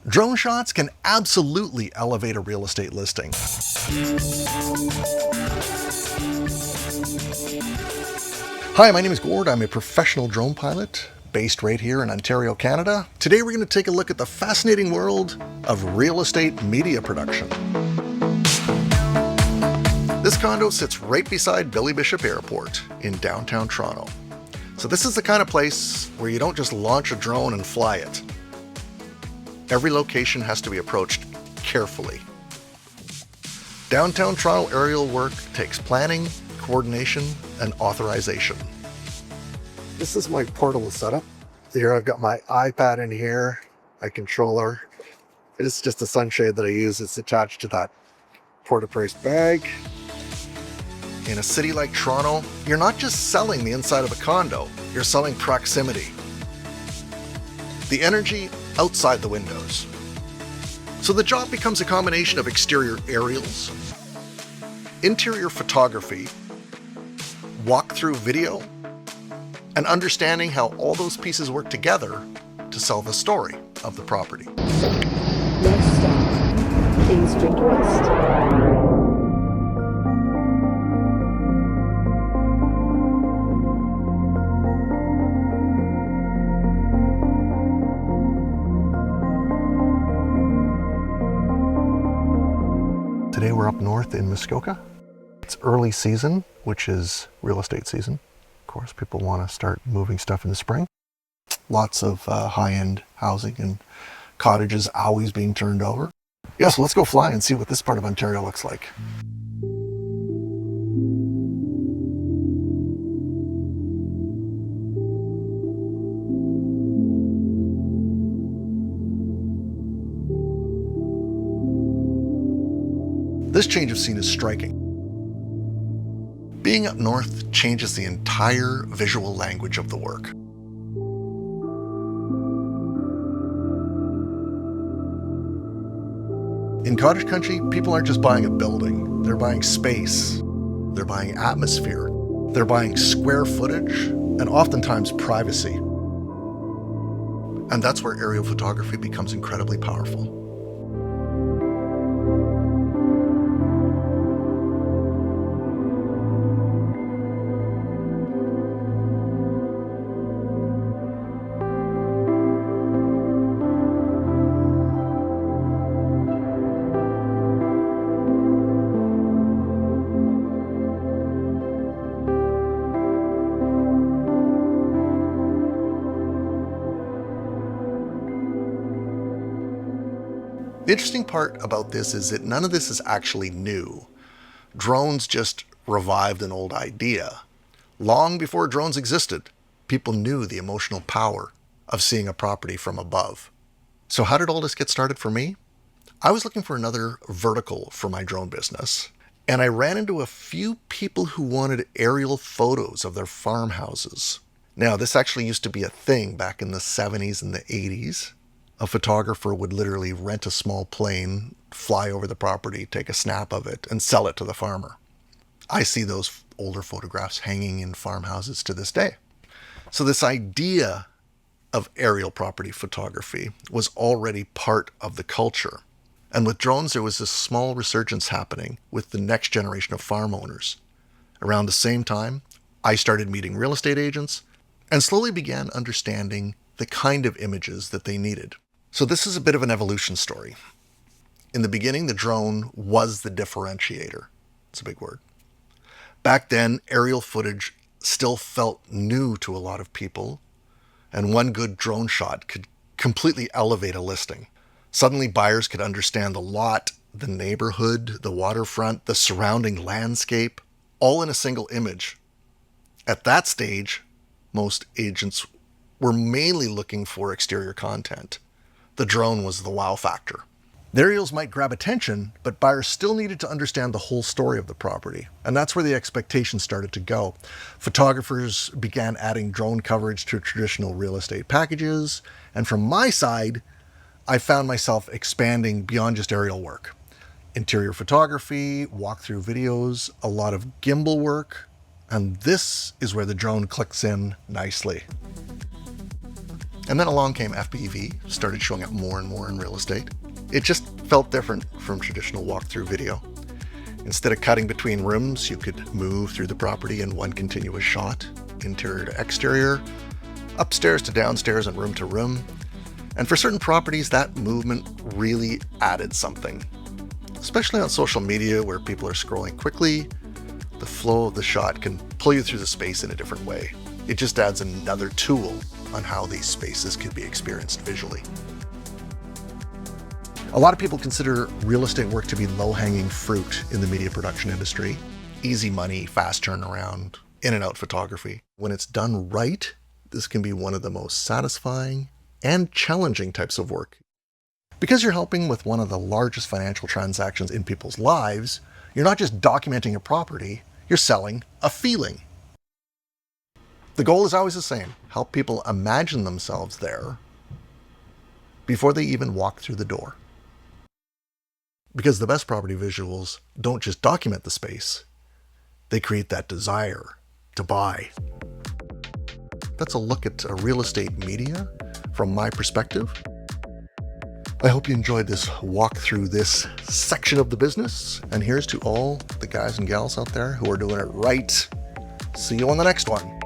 Drone shots can absolutely elevate a real estate listing. Hi, my name is Gord. I'm a professional drone pilot based right here in Ontario, Canada. Today we're going to take a look at the fascinating world of real estate media production. This condo sits right beside Billy Bishop Airport in downtown Toronto. So this is the kind of place where you don't just launch a drone and fly it. Every location has to be approached carefully. Downtown Toronto aerial work takes planning, coordination, and authorization. This is my portable setup. Here I've got my iPad in here, my controller. It's just a sunshade that I use. It's attached to that port-a-place bag. In a city like Toronto, you're not just selling the inside of a condo, you're selling proximity. The energy outside the windows. So the job becomes a combination of exterior aerials, interior photography, walk-through video, and understanding how all those pieces work together to sell the story of the property. Next stop, King Street West. Today we're up north in Muskoka. It's early season, which is real estate season. Of course, people want to start moving stuff in the spring. Lots of high-end housing and cottages always being turned over. Yeah, so let's go fly and see what this part of Ontario looks like. This change of scene is striking. Being up north changes the entire visual language of the work. In cottage country, people aren't just buying a building, they're buying space, they're buying atmosphere, they're buying square footage, and oftentimes privacy. And that's where aerial photography becomes incredibly powerful. The interesting part about this is that none of this is actually new. Drones just revived an old idea. Long before drones existed, people knew the emotional power of seeing a property from above. So how did all this get started for me? I was looking for another vertical for my drone business, and I ran into a few people who wanted aerial photos of their farmhouses. Now, this actually used to be a thing back in the 70s and the 80s. A photographer would literally rent a small plane, fly over the property, take a snap of it, and sell it to the farmer. I see those older photographs hanging in farmhouses to this day. So this idea of aerial property photography was already part of the culture. And with drones, there was this small resurgence happening with the next generation of farm owners. Around the same time, I started meeting real estate agents and slowly began understanding the kind of images that they needed. So this is a bit of an evolution story. In the beginning, the drone was the differentiator. It's a big word. Back then, aerial footage still felt new to a lot of people, and one good drone shot could completely elevate a listing. Suddenly, buyers could understand the lot, the neighborhood, the waterfront, the surrounding landscape, all in a single image. At that stage, most agents were mainly looking for exterior content. The drone was the wow factor. The aerials might grab attention, but buyers still needed to understand the whole story of the property. And that's where the expectations started to go. Photographers began adding drone coverage to traditional real estate packages. And from my side, I found myself expanding beyond just aerial work. Interior photography, walkthrough videos, a lot of gimbal work. And this is where the drone clicks in nicely. And then along came FPV, started showing up more and more in real estate. It just felt different from traditional walkthrough video. Instead of cutting between rooms, you could move through the property in one continuous shot, interior to exterior, upstairs to downstairs and room to room. And for certain properties, that movement really added something. Especially on social media where people are scrolling quickly, the flow of the shot can pull you through the space in a different way. It just adds another tool on how these spaces could be experienced visually. A lot of people consider real estate work to be low-hanging fruit in the media production industry. Easy money, fast turnaround, in and out photography. When it's done right, this can be one of the most satisfying and challenging types of work. Because you're helping with one of the largest financial transactions in people's lives, you're not just documenting a property, you're selling a feeling. The goal is always the same: help people imagine themselves there before they even walk through the door. Because the best property visuals don't just document the space, they create that desire to buy. That's a look at real estate media from my perspective. I hope you enjoyed this walk through this section of the business. And here's to all the guys and gals out there who are doing it right. See you on the next one.